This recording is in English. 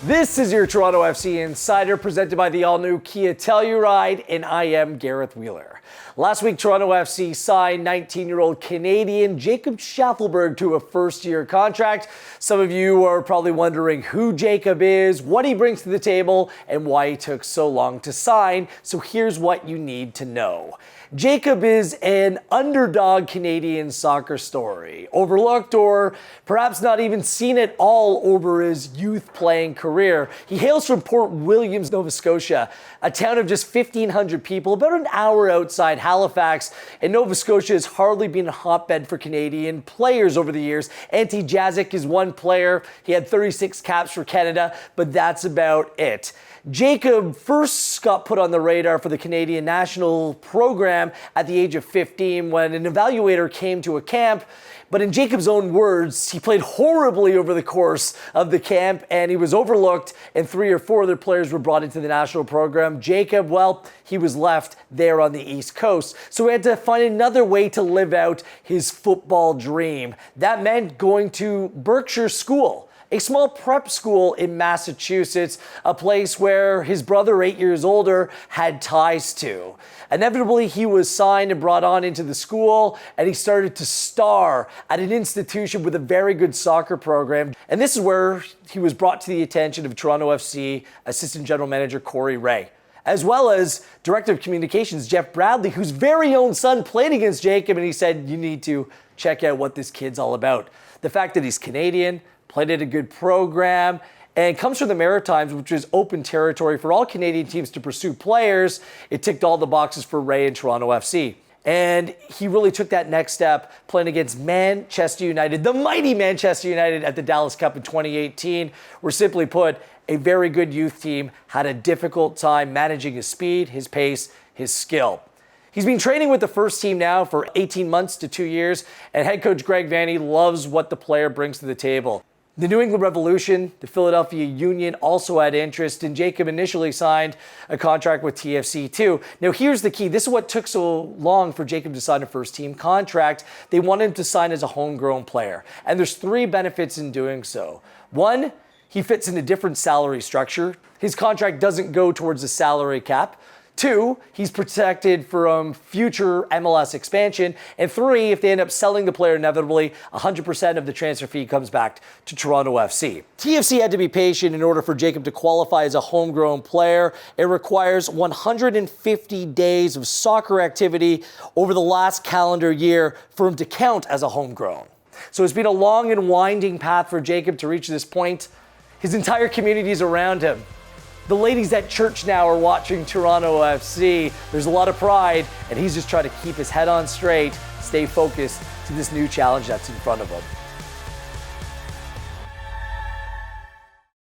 This is your Toronto FC Insider presented by the all-new Kia Telluride, and I am Gareth Wheeler. Last week, Toronto FC signed 19-year-old Canadian Jacob Shaffelburg to a first-year contract. Some of you are probably wondering who Jacob is, what he brings to the table, and why he took so long to sign. So here's what you need to know. Jacob is an underdog Canadian soccer story, overlooked or perhaps not even seen at all over his youth playing career. He hails from Port Williams, Nova Scotia, a town of just 1,500 people, about an hour outside Halifax, and Nova Scotia has hardly been a hotbed for Canadian players over the years. Ante Jazic is one player. He had 36 caps for Canada, but that's about it. Jacob first got put on the radar for the Canadian national program at the age of 15 when an evaluator came to a camp. But in Jacob's own words, he played horribly over the course of the camp and he was overlooked, and 3 or 4 other players were brought into the national program. Jacob, well, he was left there on the East Coast. So he had to find another way to live out his football dream. That meant going to Berkshire School, a small prep school in Massachusetts, a place where his brother, 8 years older, had ties to. Inevitably, he was signed and brought on into the school, and he started to star at an institution with a very good soccer program. And this is where he was brought to the attention of Toronto FC Assistant General Manager Corey Ray, as well as Director of Communications Jeff Bradley, whose very own son played against Jacob, and he said, you need to check out what this kid's all about. The fact that he's Canadian, played at a good program, and comes from the Maritimes, which is open territory for all Canadian teams to pursue players. It ticked all the boxes for Ray and Toronto FC. And he really took that next step playing against Manchester United, the mighty Manchester United at the Dallas Cup in 2018, where simply put, a very good youth team had a difficult time managing his speed, his pace, his skill. He's been training with the first team now for 18 months to 2 years, and head coach Greg Vanney loves what the player brings to the table. The New England Revolution, the Philadelphia Union also had interest, and Jacob initially signed a contract with TFC too. Now here's the key. This is what took so long for Jacob to sign a first team contract. They wanted him to sign as a homegrown player, and there's 3 benefits in doing so. 1, he fits in a different salary structure. His contract doesn't go towards the salary cap. 2, he's protected from future MLS expansion. And 3, if they end up selling the player inevitably, 100% of the transfer fee comes back to Toronto FC. TFC had to be patient in order for Jacob to qualify as a homegrown player. It requires 150 days of soccer activity over the last calendar year for him to count as a homegrown. So it's been a long and winding path for Jacob to reach this point. His entire community is around him. The ladies at church now are watching Toronto FC. There's a lot of pride, and he's just trying to keep his head on straight, stay focused to this new challenge that's in front of him.